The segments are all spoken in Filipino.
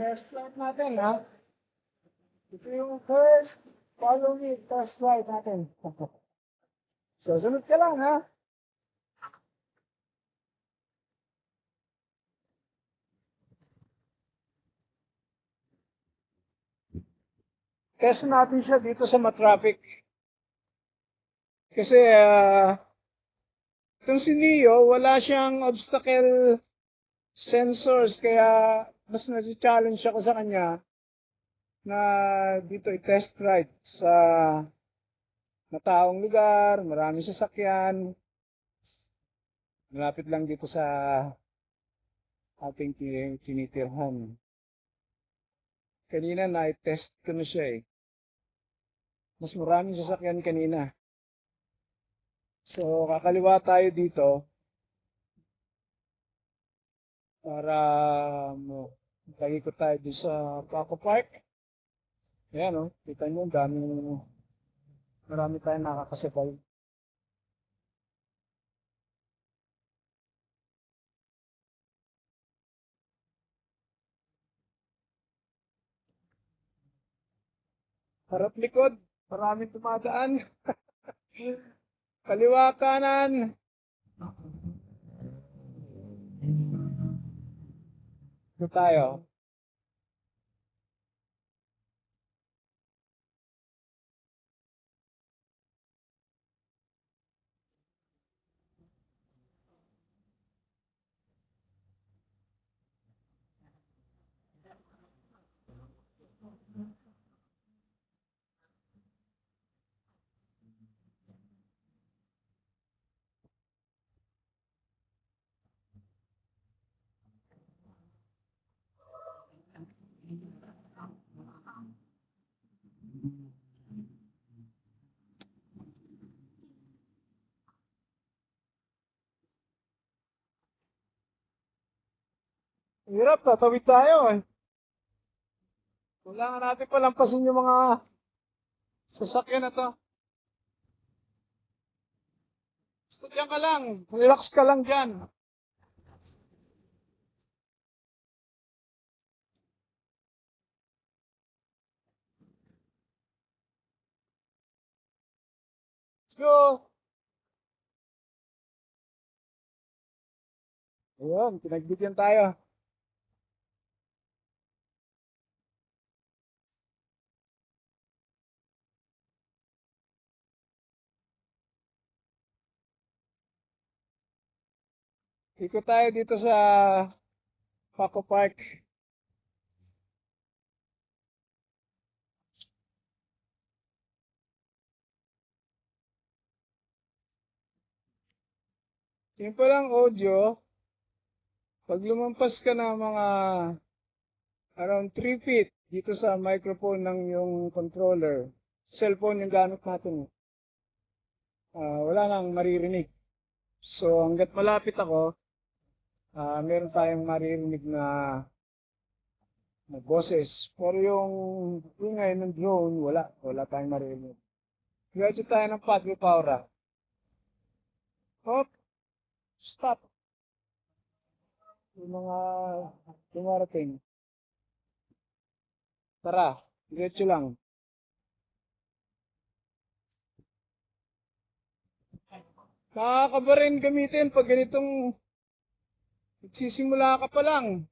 test flight natin, ha? Ito yung first follow me test flight natin. So, sunod ka lang, ha? Test natin siya dito sa matraffic. Kasi, itong si Neo, wala siyang obstacle sensors, kaya mas na-challenge ako sa kanya na dito i-test ride sa mataong lugar, maraming sasakyan, malapit lang dito sa ating tinitirhan. Kanina na-test ko na siya eh. Mas maraming sasakyan kanina. So, kakaliwa tayo dito para mag-ikot tayo dito sa Paco Park. Ayan o, kita nyo, marami tayong nakakasabay. Harap likod, maraming tumadaan. Kaliwa kanan. Ito tayo. Hirap, tatawid tayo eh. Kailangan natin palampasin yung mga sasakyan na to. Basta dyan ka lang, relax ka lang dyan. Let's go! Ayun, pinagbigyan tayo. Ikot tayo dito sa Paco Park. Yung palang audio, pag lumampas ka na mga around 3 feet dito sa microphone ng yung controller, cellphone yung gamit natin, wala nang maririnig. So hanggat malapit ako, meron tayong maririnig na boses. Pero yung ingay ng drone, wala tayong maririnig. Diretso tayo ng Padre Paura. Hop, stop. Yung mga dumarating. Tara, diretso lang. Nakakaba rin gamitin pag ganitong nagsisimula ka pa lang.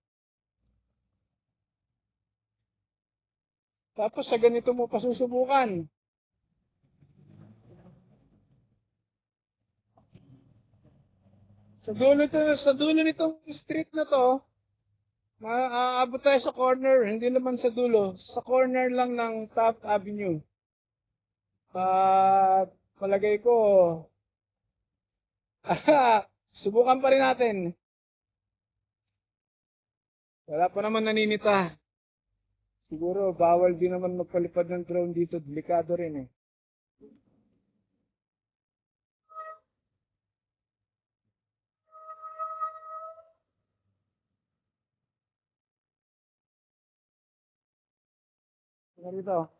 Tapos sa ganito mo pasusubukan. Sa dulo nitong street na to, maaabot tayo sa corner, hindi naman sa dulo, sa corner lang ng Top Avenue. At palagay ko, subukan pa rin natin. Wala pa naman naninita. Siguro, bawal din naman magpalipad ng drone dito. Delikado rin eh. Ano rito?